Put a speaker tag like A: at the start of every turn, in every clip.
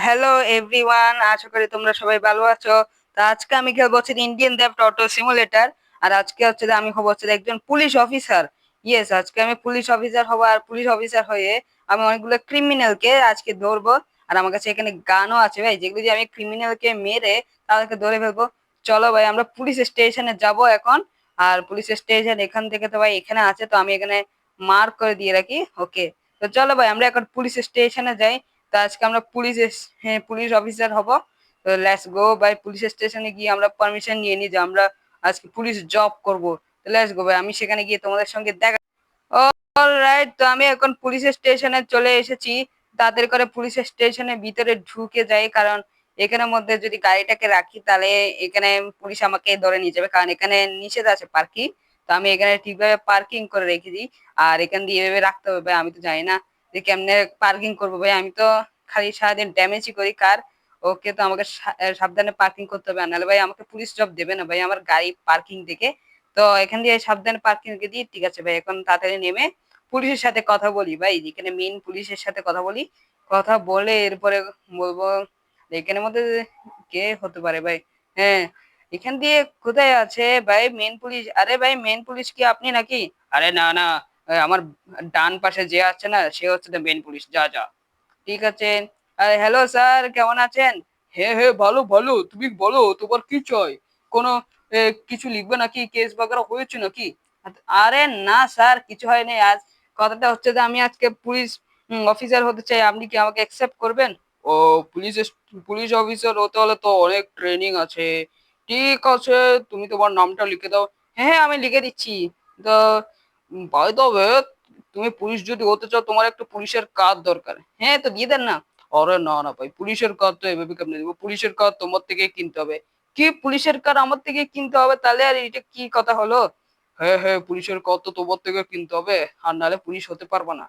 A: Hello everyone, আশা করি তোমরা সবাই ভালো আছো। তো আজকে আমি খেলবো হচ্ছে ইন্ডিয়ান ডেপ্ট অটো সিমুলেটর। আর আজকে হচ্ছে যে আমি হবো হচ্ছে যে একজন পুলিশ অফিসার। ইয়েস, আজকে আমি পুলিশ অফিসার হবো। আর পুলিশ অফিসার হয়ে আমি অনেকগুলো ক্রিমিনালকে আজকে ধরবো। আর আমার কাছে এখানে গানও আছে ভাই, যেগুলো দিয়ে আমি ক্রিমিনালকে মেরে তাদেরকে ধরে ফেলবো। চলো ভাই, আমরা পুলিশ স্টেশনে যাব এখন। আর পুলিশ স্টেশন এখান থেকে তো ভাই এখানে আছে, তো আমি এখানে মার্ক করে দিয়ে রাখি। ওকে, তো চলো ভাই আমরা এখন পুলিশ স্টেশনে যাই। তো আজকে আমরা হ্যাঁ, পুলিশ অফিসার হব। তো লেটস গো ভাই, পুলিশ স্টেশনে গিয়ে আমরা পারমিশন নিয়ে নিই যে আমরা আজকে পুলিশ জব করব। তো লেটস গো ভাই, আমি সেখানে গিয়ে তোমাদের সঙ্গে দেখা। অলরাইট, তো আমি এখন পুলিশ স্টেশনে চলে এসেছি। তাদের করে পুলিশ স্টেশনের ভিতরে ঢুকে যাই, কারণ এখানের মধ্যে যদি গাড়িটাকে রাখি তাহলে এখানে পুলিশ আমাকে ধরে নিয়ে যাবে, কারণ এখানে নিষেধ আছে পার্কিং। তো আমি এখানে ঠিকভাবে পার্কিং করে রেখে দিই। আর এখান দিয়ে এভাবে রাখতে হবে ভাই, আমি তো জানি না যে কেমনে পার্কিং করবো ভাই। আমি তো খালি সারাদিন ড্যামেজই করি কার। ওকে, তো আমাকে সাবধানে পার্কিং করতে হবে, নাহলে ভাই আমাকে পুলিশ জব দেবে না ভাই আমার গাড়ি পার্কিং দেখে। তো এখান দিয়ে সাবধানে পার্কিং রেখে দিই। ঠিক আছে ভাই, এখন তাড়াতাড়ি নেমে পুলিশের সাথে কথা বলি ভাই, এখানে মেইন পুলিশের সাথে কথা বলি। কথা বলে এরপরে বলবো এখানের মধ্যে কে হতে পারে ভাই। হ্যাঁ, এখান দিয়ে কোথায় আছে ভাই মেন পুলিশ? আরে ভাই, মেন পুলিশ কি আপনি নাকি? আরে না না, আমার ডান পাশে যে আছে না সে হচ্ছে মেন পুলিশ। যা যা, ঠিক আছে। আরে হ্যালো স্যার, কেমন আছেন? হ্যাঁ হ্যাঁ, ভালো ভালো, তুমি বলো তোমার কি চাই? কোনো কিছু লিখবে নাকি? কেস বাগেরা হয়েছে নাকি? আরে না স্যার, কিছু হয়নি। আজ কথাটা হচ্ছে যে আমি আজকে পুলিশ অফিসার হতে চাই, আপনি কি আমাকে অ্যাকসেপ্ট করবেন? ও, পুলিশ পুলিশ অফিসার হতে হলে তো অনেক ট্রেনিং আছে। ঠিক আছে, তুমি তোমার নামটা লিখে দাও। হ্যাঁ হ্যাঁ, আমি লিখে দিচ্ছি। তো বাই দ্য ওয়ে, তুমি পুলিশ যদি হতে চাও তোমার একটা পুলিশের কার্ড দরকার। হ্যাঁ, তো দিয়ে দেন না। আরে না না ভাই, পুলিশের কার্ড তো এভাবে কেমনে দিব? পুলিশের কার্ড তোমার থেকে কিনতে হবে। কি, পুলিশের কার্ড আমার থেকে কিনতে হবে? তাহলে আর এটা কি কথা হলো? হ্যাঁ হ্যাঁ, পুলিশের কার্ড তো তোমার থেকে কিনতে হবে, আর নাহলে পুলিশ হতে পারবা না।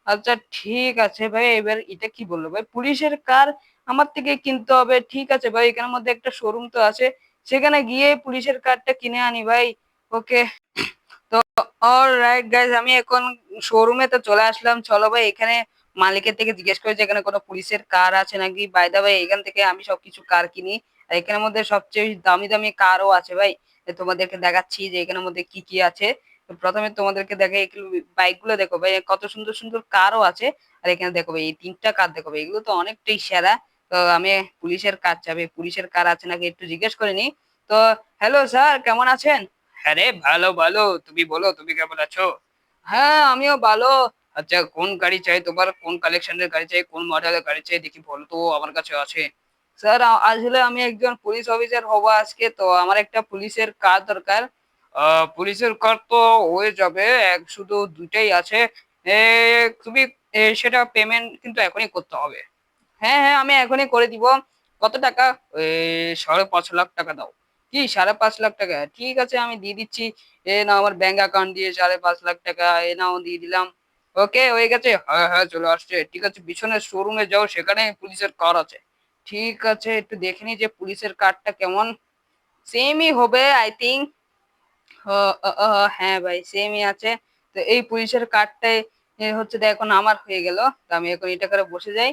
A: আচ্ছা ঠিক আছে ভাই, এবার এটা কি বললো ভাই, পুলিশের কার আমার থেকে কিনতে হবে? ঠিক আছে ভাই, এখানের মধ্যে একটা শোরুম তো আছে, সেখানে গিয়ে পুলিশের কারটা কিনে আনি ভাই। ওকে, তো অলরাইট গাইজ, আমি এখন শোরুমে তো চলে আসলাম। চলো ভাই, এখানে মালিকের থেকে জিজ্ঞেস করে যে এখানে কোনো পুলিশের কার আছে নাকি। বাই দা ভাই, এখান থেকে আমি সবকিছু কার কিনি। আর এখানের মধ্যে সবচেয়ে দামি দামি কারও আছে ভাই। তোমাদেরকে দেখাচ্ছি যে এখানের মধ্যে কি কি আছে। তো প্রথমে তোমাদেরকে দেখে বাইক গুলো দেখো ভাই, কত সুন্দর সুন্দর কারও আছে। আর এখানে দেখো ভাই, এই তিনটা কার দেখো ভাই, এগুলো তো অনেকটাই সেরা। তো আমি পুলিশের কার চাবে, পুলিশের কার আছে নাকি একটু জিজ্ঞেস করে নি। তো হ্যালো স্যার, কেমন আছেন? আরে ভালো ভালো, তুমি বলো তুমি কেমন আছো? হ্যাঁ, আমিও ভালো। আচ্ছা, কোন গাড়ি চাই তোমার? কোন কালেকশনের গাড়ি চাই, কোন মডেলের গাড়ি চাই দেখি বলো তো, আমার কাছে আছে। স্যার, আসলে আমি একজন পুলিশ অফিসার হব আজকে, তো আমার একটা পুলিশের কার দরকার। পুলিশের কার তো হয়ে যাবে, এক শুধু দুইটাই আছে। এ, তুমি সেটা পেমেন্ট কিন্তু এখনই করতে হবে। হ্যাঁ হ্যাঁ, আমি এখনই করে দিব। কত টাকা? ওই 5.5 লাখ টাকা দাও। কি, 5.5 লাখ টাকা? ঠিক আছে, আমি দিয়ে দিচ্ছি। এ নাও আমার ব্যাংক অ্যাকাউন্ট দিয়ে 5.5 লাখ টাকা, এ নাও দিয়ে দিলাম। ওকে, হয়ে গেছে। হ্যাঁ হ্যাঁ, চলে আসছে। ঠিক আছে, পিছনের শোরুমে যাও, সেখানে পুলিশের কার আছে। ঠিক আছে, একটু দেখে নি যে পুলিশের কারটা কেমন। সেমই হবে আই থিঙ্ক। হ্যাঁ ভাই, সেমই আছে। তো এই পুলিশের কার্ডটাই হচ্ছে তো এখন আমার হয়ে গেল। তো আমি এখন এটা করে বসে যাই।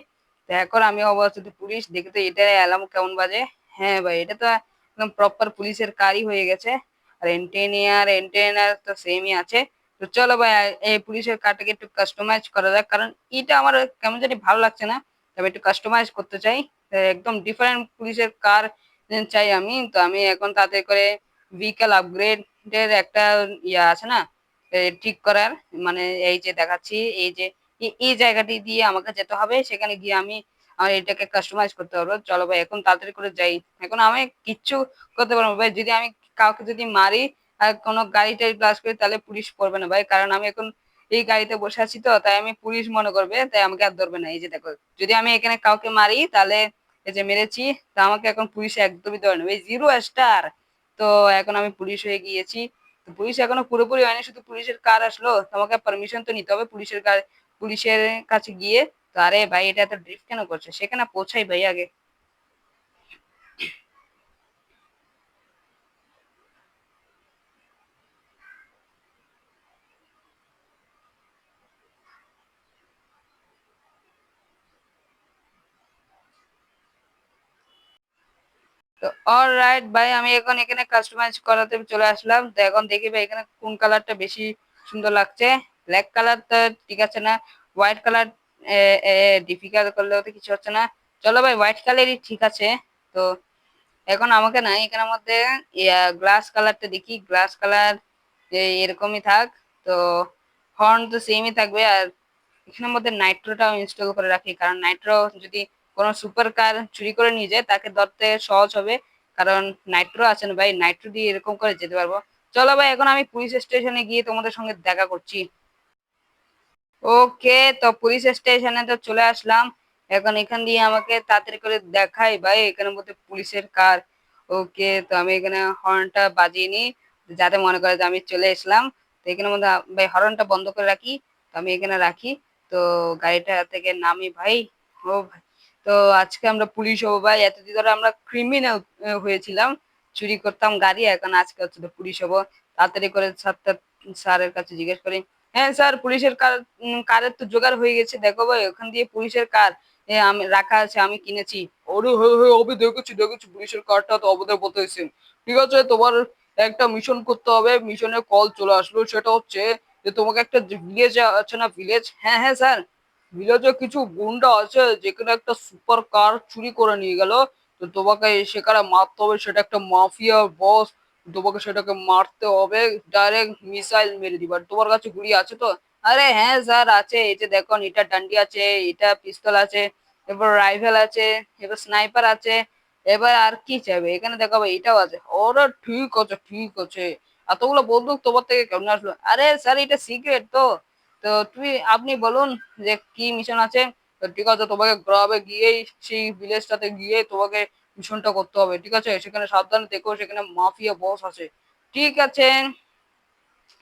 A: তো এখন আমি অবস্থিত পুলিশ, দেখে তো এটা অ্যালার্ম কেমন বাজে। হ্যাঁ ভাই, এটা তো একদম প্রপার পুলিশের কারই হয়ে গেছে। আর এন্টেনিয়ার এন্টেনার তো সেমই আছে। তো চলো ভাই, এই পুলিশের কার্ডটাকে একটু কাস্টমাইজ করা যাক, কারণ এটা আমার কেমন জানি ভালো লাগছে না। তবে একটু কাস্টমাইজ করতে চাই। তো একদম ডিফারেন্ট পুলিশের কার চাই আমি। তো আমি এখন তাতে করে ভেহিক্যাল আপগ্রেড এর একটা ইয়া আছে না, ঠিক করার। মানে এই যে দেখাচ্ছি, এই যে এই জায়গাটি দিয়ে আমাকে যেতে হবে, সেখানে গিয়ে আমি আমার এটাকে কাস্টমাইজ করতে পারবো। চলো ভাই, এখন তাড়াতাড়ি করে যাই। এখন আমি কিচ্ছু করতে পারবো না ভাই, যদি আমি কাউকে যদি মারি আর কোনো গাড়ি টাড়ি ব্লাস্ট করি তাহলে পুলিশ পড়বে না ভাই, কারণ আমি এখন এই গাড়িতে বসে আছি, তো তাই আমি পুলিশ মনে করবে, তাই আমাকে আর ধরবে না। এই যে দেখো, যদি আমি এখানে কাউকে মারি তাহলে এই যে মেরেছি, তা আমাকে এখন পুলিশে একদমই ধরে নেবে, 0 স্টার। তো এখন আমি পুলিশ হয়ে গিয়েছি। তো পুলিশ এখনো পুরোপুরি হয়নি, শুধু পুলিশের কার আসলো, তোমাকে পারমিশন তো নিতে হবে পুলিশের কার, পুলিশের কাছে গিয়ে। তো আরে ভাই, এটা এত ড্রিফট কেন করছে? সেখানে পৌঁছাই ভাই আগে। তো অলরাইট ভাই, আমি এখন এখানে কাস্টমাইজ করাতে চলে আসলাম। তো এখন দেখি ভাই এখানে কোন কালারটা বেশি সুন্দর লাগছে। ব্ল্যাক কালার তো ঠিক আছে না, হোয়াইট কালার ডিফিকাল্ট করলেও তো কিছু হচ্ছে না। চলো ভাই, হোয়াইট কালারই ঠিক আছে। তো এখন আমাকে না এখানের মধ্যে গ্লাস কালারটা দেখি, গ্লাস কালার এরকমই থাক। তো হর্ন তো সেমই থাকবে। আর এখানের মধ্যে নাইট্রোটাও ইনস্টল করে রাখি, কারণ নাইট্রো যদি কোনো সুপার কার চুরি করে নিয়ে যায় তাকে ধরতে সহজ হবে। কারণ নাইট্রো আছে না ভাই, নাইট্রো দিয়ে এরকম করে যেতে পারবো। চলো ভাই, এখন আমি পুলিশ স্টেশনে গিয়ে তোমাদের সঙ্গে দেখা করছি। ওকে, তো পুলিশ স্টেশনে তো চলে আসলাম। এখন এখান দিয়ে আমাকে তাড়াতাড়ি করে দেখাই ভাই এখানের মধ্যে পুলিশের কার। ওকে, তো আমি এখানে হর্নটা বাজিয়ে নিই, যাতে মনে করে যে আমি চলে এসলাম। তো এখানের মধ্যে ভাই হর্নটা বন্ধ করে রাখি। তো আমি এখানে রাখি। তো গাড়িটা থেকে নামি ভাই। ও ভাই, তো আজকে আমরা পুলিশ হবো ভাই। এতদিন ধরে আমরা ক্রিমিনাল হয়েছিলাম, চুরি করতাম গাড়ি। এখন আজকে হচ্ছে তো পুলিশ হবো। তাড়াতাড়ি করে স্যারের কাছে জিজ্ঞেস করি। হ্যাঁ স্যার, পুলিশের কার, কারের তো জোগাড় হয়ে গেছে। দেখো ভাই, ওখান দিয়ে পুলিশের কার আমি রাখা আছে, আমি কিনেছি। আরে হ্যাঁ হ্যাঁ, আমি দেখেছি দেখেছি, পুলিশের কারটা তো আমাদের বলতেছেন। ঠিক আছে, তোমার একটা মিশন করতে হবে। মিশনের কল চলে আসলো, সেটা হচ্ছে যে তোমাকে একটা ভিলেজ আছে না, ভিলেজ, হ্যাঁ হ্যাঁ স্যার, ভিলেজে কিছু গুন্ডা আছে যেখানে একটা সুপার কার চুরি করে নিয়ে গেল। তো তোমাকে সেখানে মারতে হবে, সেটা একটা মাফিয়া বস। তোমাকে সেটাকে মারতে হবে, ডাইরেক্ট মিসাইল মেরে দিবার। তোমার কাছে গুলি আছে তো? আরে হ্যাঁ স্যার আছে, এই যে দেখুন, এটা ডান্ডি আছে, এটা পিস্তল আছে, এবার রাইফেল আছে, এবার স্নাইপার আছে। এবার আর কি চাইবে? এখানে দেখো ভাই, এটাও আছে। ওরা ঠিক আছে ঠিক আছে। এতগুলো বন্দুক তোমার থেকে কেমন আসলো? আরে স্যার, এটা সিক্রেট তো। তো আপনি বলুন যে কি মিশন আছে। তো ঠিক আছে, তোমাকে গ্রামে গিয়েই, সেই ভিলেজটাতে গিয়ে তোমাকে মিশনটা করতে হবে। ঠিক আছে, সেখানে সাবধানে দেখো, সেখানে মাফিয়া বস আছে। ঠিক আছে,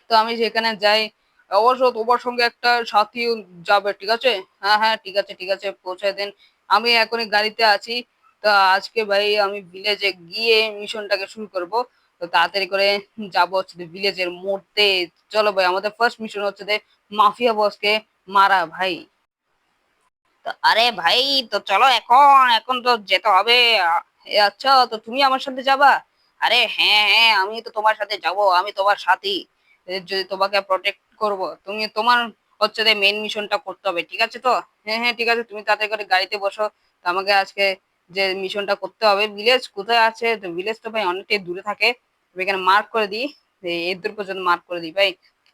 A: তো আমি সেখানে যাই। অবশ্য তোমার সঙ্গে একটা সাথী যাবে, ঠিক আছে? হ্যাঁ হ্যাঁ, ঠিক আছে ঠিক আছে, পৌঁছে দেন। আমি এখনই গাড়িতে আছি। তো আজকে ভাই আমি ভিলেজে গিয়ে মিশনটাকে শুরু করব। তো তাড়াতাড়ি করে যাবো হচ্ছে ভিলেজের মধ্যে। চলো ভাই, আমাদের ফার্স্ট মিশন হচ্ছে যে মাফিয়া বসকে মারা ভাই। তো আরে ভাই, তো চলো, এখন এখন তো যেতে হবে। আচ্ছা, তো তুমি আমার সাথে যাবা? আরে হ্যাঁ হ্যাঁ, আমি তো তোমার সাথে যাব, আমি তোমার সাথী। যদি তোমাকে প্রটেক্ট করব, তুমি তোমার হচ্ছে যে মেন মিশনটা করতে হবে, ঠিক আছে তো? হ্যাঁ হ্যাঁ, ঠিক আছে, তুমি তাড়াতাড়ি করে গাড়িতে বসো। তো আমাকে আজকে যে মিশনটা করতে হবে, ভিলেজ কোথায় আছে? তো ভিলেজ তো ভাই অনেকটাই দূরে থাকে। তুমি এখানে মার্ক করে দিই, এর দূর পর্যন্ত মার্ক করে দিই ভাই।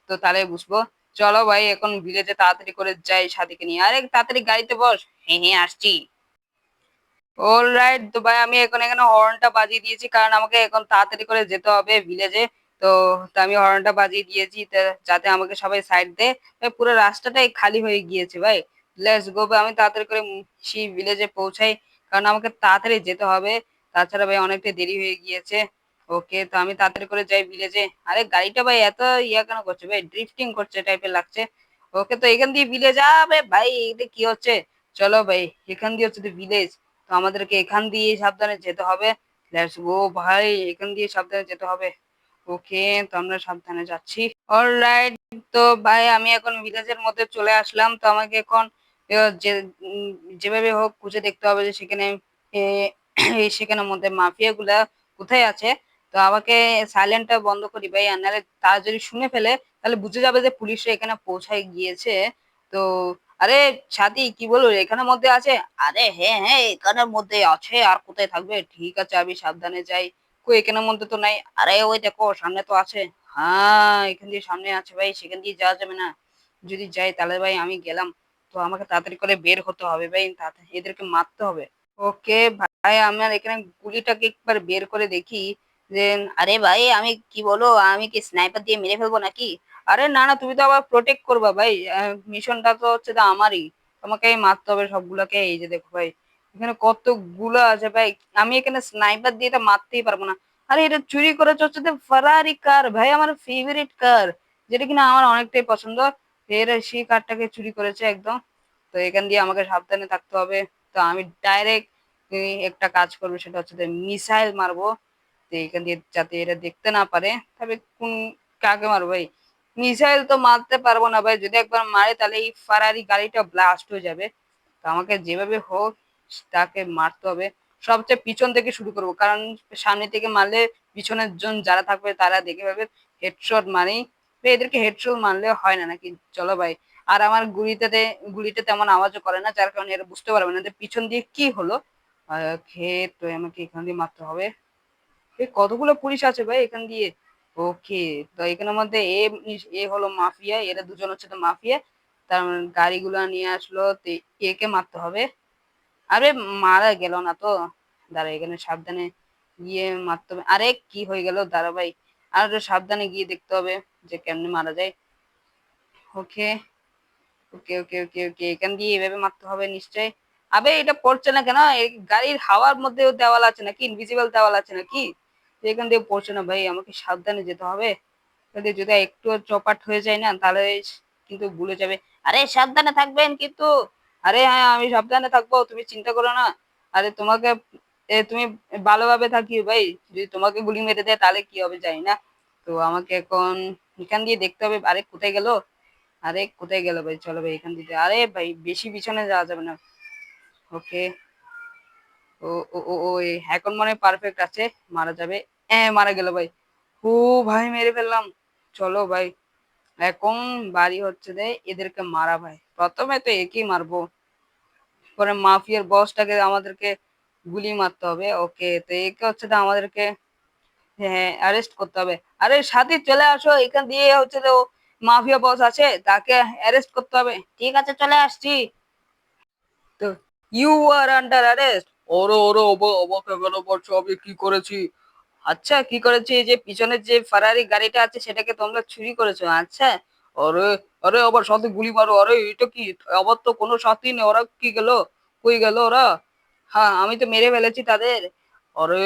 A: তো তাহলে বুঝবো। চলো ভাই, এখন ভিলেজে তাড়াতাড়ি করে যাই সাথীকে নিয়ে। আরে তাড়াতাড়ি গাড়িতে বস। হ্যাঁ হ্যাঁ, আসছি। অলরাইট, তো ভাই আমি এখন এখানে হর্নটা বাজিয়ে দিয়েছি, কারণ আমাকে এখন তাড়াতাড়ি করে যেতে হবে ভিলেজে। তো তো আমি হর্নটা বাজিয়ে দিয়েছি যাতে আমাকে সবাই সাইড দেয়। ভাই, পুরো রাস্তাটাই খালি হয়ে গিয়েছে ভাই। লেটস গো ভাই, আমি তাড়াতাড়ি করে সেই ভিলেজে পৌঁছাই, কারণ আমাকে তাড়াতাড়ি যেতে হবে। তাছাড়া ভাই অনেকটা দেরি হয়ে গিয়েছে। ওকে, তো আমি তাড়াতাড়ি করে যাই ভিলেজে। আরে গাড়িটা ভাই এত ইয়া কেন করছে ভাই, ড্রিফটিং করছে টাইপের লাগছে। ওকে, তো এখান দিয়ে ভিলেজ যাবে ভাই, এটা কি হচ্ছে? চলো ভাই, এখান দিয়ে হচ্ছে ভিলেজ। তো আমাদেরকে এখান দিয়ে সাবধানে যেতে হবে। লেটস গো ভাই, এখান দিয়ে সাবধানে যেতে হবে। ওকে, তো আমরা সাবধানে যাচ্ছি। অলরাইট, তো ভাই আমি এখন ভিলেজের মধ্যে চলে আসলাম। তো আমাকে এখন যে উম, যেভাবে হোক খুঁজে দেখতে হবে যে সেখানে এ, সেখানের মধ্যে মাফিয়া গুলা কোথায় আছে। তো আমাকে সাইলেন্টটা বন্ধ করি ভাই, আর নাহলে তারা যদি শুনে ফেলে তাহলে বুঝে যাবে যে পুলিশরা এখানে পৌঁছায় গিয়েছে। তো আরে সাথী, কি বলো, এখানের মধ্যে আছে? আরে হ্যাঁ হ্যাঁ, এখানের মধ্যে আছে, আর কোথায় থাকবে। ঠিক আছে, আমি সাবধানে যাই। কই, এখানের মধ্যে তো নাই। আরে ওই দেখো, সামনে তো আছে। হ্যাঁ, এখান দিয়ে সামনে আছে ভাই, সেখান দিয়ে যাওয়া যাবে না। যদি যাই তাহলে ভাই আমি গেলাম। তো আমাকে তাড়াতাড়ি করে বের হতে হবে ভাই, তাড়াতাড়ি এদেরকে মারতে হবে। ওকে ভাই, আমার এখানে গুলিটাকে একবার বের করে দেখি যে, আরে ভাই আমি কি বলো, আমি কি স্নাইপার দিয়ে মেরে ফেলবো নাকি? আরে না না, তুমি তো আবার প্রোটেক্ট করবা ভাই। মিশনটা তো হচ্ছে তো আমারই, তোমাকে মারতে হবে সবগুলোকে। এই যে দেখো ভাই, এখানে কতগুলো আছে ভাই। আমি এখানে স্নাইপার দিয়ে এটা মারতেই পারবো না। আরে এটা চুরি করেছে হচ্ছে যে ফারারি কার ভাই, আমার ফেভারিট কার, যেটা কিনা আমার অনেকটাই পছন্দ। এর সেই কারটাকে চুরি করেছে একদম। তো এখান দিয়ে আমাকে সাবধানে থাকতে হবে। তো আমি ডাইরেক্ট একটা কাজ করবো, সেটা হচ্ছে যে মিসাইল মারবো। তো এখান দিয়ে যাতে এরা দেখতে না পারে। তবে কাকে মারবো ভাই? মিসাইল তো মারতে পারবো না ভাই, যদি একবার মারে তাহলে এই ফারারি গাড়িটা ব্লাস্ট হয়ে যাবে। তো আমাকে যেভাবে হোক তাকে মারতে হবে। সবচেয়ে পিছন থেকে শুরু করব, কারণ সামনে থেকে মারলে পিছনের জন যারা থাকবে তারা দেখে ফেলবে হেডশট মারি। এদেরকে হেডশট মারলে হয় না নাকি? চলো ভাই। আর আমার গুলিতে তেমন আওয়াজও করে না, যার কারণে এরা বুঝতে পারবে না যে পিছন দিয়ে কি হলো। তো আমাকে এখান দিয়ে মারতে হবে। কতগুলো পুলিশ আছে ভাই এখান দিয়ে। ওকে, তো এখানের মধ্যে এ হলো মাফিয়া, এরা দুজন হচ্ছে তো মাফিয়া। তার মানে গাড়িগুলো নিয়ে আসলো, তো একে মারতে হবে। আরে মারা গেল না তো, দাঁড়া এখানে সাবধানে গিয়ে মারতে হবে। আরে কি হয়ে গেল, দাঁড়া ভাই, আর একটু সাবধানে গিয়ে দেখতে হবে যে কেমনে মারা যায়। ওকে ওকে ওকে ওকে ওকে, এখান দিয়ে এভাবে মারতে হবে নিশ্চয়। আবে এটা পড়ছে না কেন? এই গাড়ির হাওয়ার মধ্যেও দেওয়াল আছে নাকি? ইনভিজিবল দেওয়াল আছে নাকি? তো এখান দিয়ে পড়ছে না ভাই, আমাকে সাবধানে যেতে হবে। যদি যদি একটু চপাট হয়ে যায় না তাহলে কিন্তু ভুলে যাবে। আরে সাবধানে থাকবেন কিন্তু। আরে হ্যাঁ, আমি সাবধানে থাকবো, তুমি চিন্তা করো না। আরে তোমাকে তুমি ভালোভাবে থাকি ভাই, যদি তোমাকে গুলি মেরে দেয় তাহলে কি হবে জানি না। তো আমাকে এখন এখান দিয়ে দেখতে হবে। আরে কোথায় গেল? আরে কোথায় গেল ভাই? চলো ভাই এখান থেকে, আরে ভাই বেশি পিছনে যাওয়া যাবে না। ওকে, ও ও ও ও এখন মনে হয় পারফেক্ট আছে, মারা যাবে। মারা গেল ভাই। ও ভাই মেরে ফেললাম। চলো ভাই, এখন বাড়ি হচ্ছে যে এদেরকে মারা ভাই। প্রথমে তো একেই মারবো, পরে মাফিয়ার বসটাকে আমাদেরকে গুলি মারতে হবে। ওকে, তো একে হচ্ছে যে আমাদেরকে হ্যাঁ অ্যারেস্ট করতে হবে। আরে সাথী চলে আসো, এখান দিয়ে হচ্ছে যে মাফিয়া বস আছে, তাকে অ্যারেস্ট করতে হবে। ঠিক আছে, চলে আসছি। তো ইউ আর আন্ডার অ্যারেস্ট। ওরে ওরে অবাকে কেন বলছো? আমি কি করেছি? আচ্ছা কি করেছি? এই যে পিছনের যে ফারারি গাড়িটা আছে সেটাকে তোমরা চুরি করেছো? আচ্ছা। আরে আরে আবার সাথে গুলি মারো? আরে এটা কি? আবার তো কোনো সাথী নেই, ওরা কি গেল? কই গেল ওরা? হ্যাঁ আমি তো মেরে ফেলেছি তাদের। আরে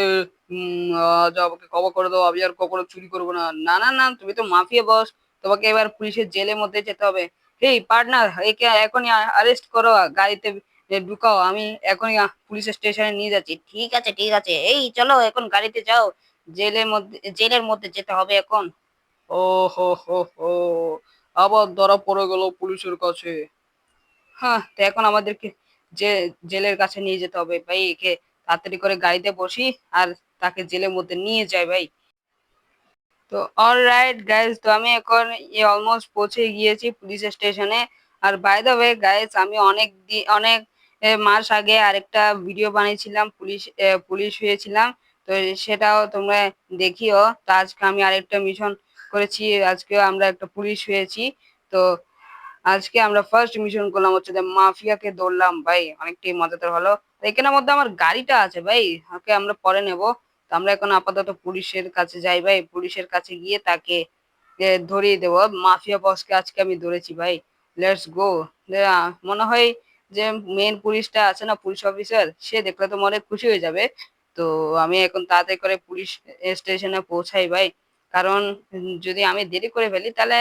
A: আজ আমাকে ক্ষমা করে দাও, আমি আর কখনো চুরি করবো না। না না না, তুমি তো মাফিয়া বস, তোমাকে এবার পুলিশের জেলের মধ্যে যেতে হবে। এই পার্টনার, একে এখনই অ্যারেস্ট করো, গাড়িতে ঢুকাও, আমি এখনই পুলিশ স্টেশনে নিয়ে যাচ্ছি। ঠিক আছে ঠিক আছে, এই চলো এখন গাড়িতে যাও, জেলের মধ্যে যেতে হবে এখন। ও হো হো হো, আবার ধরা পড়ে গেল পুলিশের কাছে। হ্যাঁ, তো এখন আমাদেরকে যে জেলের কাছে নিয়ে যেতে হবে ভাই। একে তাড়াতাড়ি করে গাড়িতে বসি আর তাকে জেলের মধ্যে নিয়ে যাই ভাই। তো অলরাইট গাইস, তো আমি এখন অলমোস্ট পৌঁছে গিয়েছি পুলিশ স্টেশনে। আর বাই দ্য ওয়ে গাইস, আমি অনেক মাস আগে আরেকটা ভিডিও বানিয়েছিলাম, পুলিশ হয়েছিলাম। তো সেটাও তোমরা দেখিও। তো আজকে আমি আরেকটা মিশন করেছি, আজকেও আমরা একটা পুলিশ হয়েছি। তো আজকে আমরা ফার্স্ট মিশন করলাম হচ্ছে যে মাফিয়াকে ধরলাম ভাই, অনেকটাই মজাদার হলো। তো এখানের মধ্যে আমার গাড়িটা আছে ভাই, ওকে আমরা পরে নেব। তো আমরা এখন আপাতত পুলিশের কাছে যাই ভাই, পুলিশের কাছে গিয়ে তাকে ধরিয়ে দেবো। মাফিয়া বসকে আজকে আমি ধরেছি ভাই। Let's go. মনে হয় যে মেন পুলিশটা আছে না, পুলিশ অফিসার, সে দেখলে তো মনে হয় খুশি হয়ে যাবে। তো আমি এখন তাড়াতাড়ি করে পুলিশ স্টেশনে পৌঁছাই ভাই, কারণ যদি আমি দেরি করে ফেলি তাহলে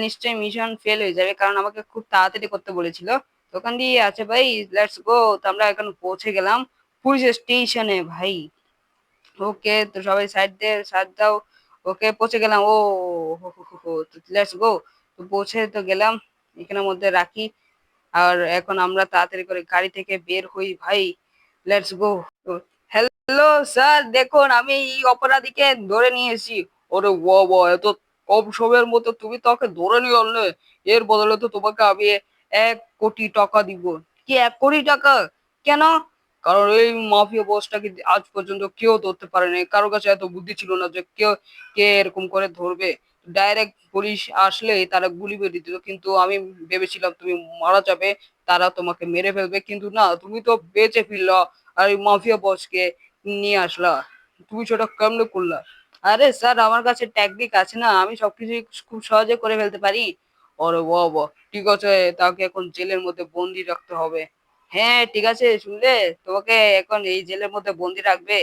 A: নিশ্চয়ই মিশন ফেল হয়ে যাবে, কারণ আমাকে খুব তাড়াতাড়ি করতে বলেছিল। তো ওখান দিয়ে আছে ভাই, লেটস গো। তো আমরা এখন পৌঁছে গেলাম পুলিশ স্টেশনে ভাই। ওকে, তো সবাই সাইড দাও। ওকে পৌঁছে গেলাম। ও হো লেটস গো। তো পৌঁছে তো গেলাম, এখানের মধ্যে রাখি। আর এখন আমরা তাড়াতাড়ি করে গাড়ি থেকে বের হই ভাই। Let's go. হ্যালো স্যার, দেখুন আমি এই অপরাধীকে ধরে নিয়ে এসেছি। ওরে বাবা, এত কম সময়ের মধ্যে তুমি তাকে ধরে নিয়ে আনলে? এর বদলে তো তোমাকে আমি 1 কোটি টাকা দিব। কি 1 কোটি টাকা? কেন? কারণ এই মাফিয়া বসটাকে আজ পর্যন্ত কেউ ধরতে পারেনি, কারো কাছে এত বুদ্ধি ছিল না যে কে এরকম করে ধরবে। ডাইরেক্ট পুলিশ আসলেই তারা গুলি বেরিয়ে দিত, কিন্তু আমি ভেবেছিলাম তুমি মারা যাবে, তারা তোমাকে মেরে ফেলবে, কিন্তু না, তুমি তো বেঁচে ফিরলা আর এই মাফিয়া বসকে নিয়ে আসলা। তুমি সেটা কেমনে করলা? আরে স্যার, আমার কাছে ট্যাকটিক আছে না, আমি সবকিছু খুব সহজে করে ফেলতে পারি। আরে বাবা, ঠিক আছে, তাকে এখন জেলের মধ্যে বন্দি রাখতে হবে। হ্যাঁ ঠিক আছে, শুনলে, তোমাকে এখন এই জেলের মধ্যে বন্দি রাখবে।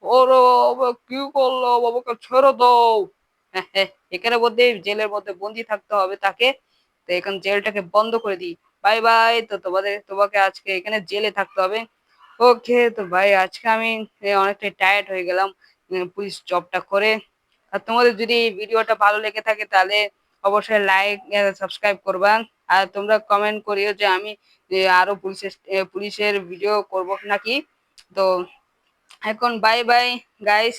A: ওরে বাবা, কি করলো? বাবাকে ছেড়ে দাও। হ্যাঁ হ্যাঁ, এখানে মধ্যে জেলের মধ্যে বন্দি থাকতে হবে তাকে। তো এখন জেলটাকে বন্ধ করে দিই। Bye bye. তো তোমাকে আজকে এখানে জেলে থাকতে হবে। ওকে, তো ভাই আজকে আমি অনেকটাই টায়ার্ড হয়ে গেলাম পুলিশ জবটা করে। আর তোমাদের যদি ভিডিওটা ভালো লেগে থাকে তাহলে অবশ্যই লাইক সাবস্ক্রাইব করবা। আর তোমরা কমেন্ট করিও যে আমি আরো পুলিশের ভিডিও করব নাকি। তো এখন বাই বাই গাইস,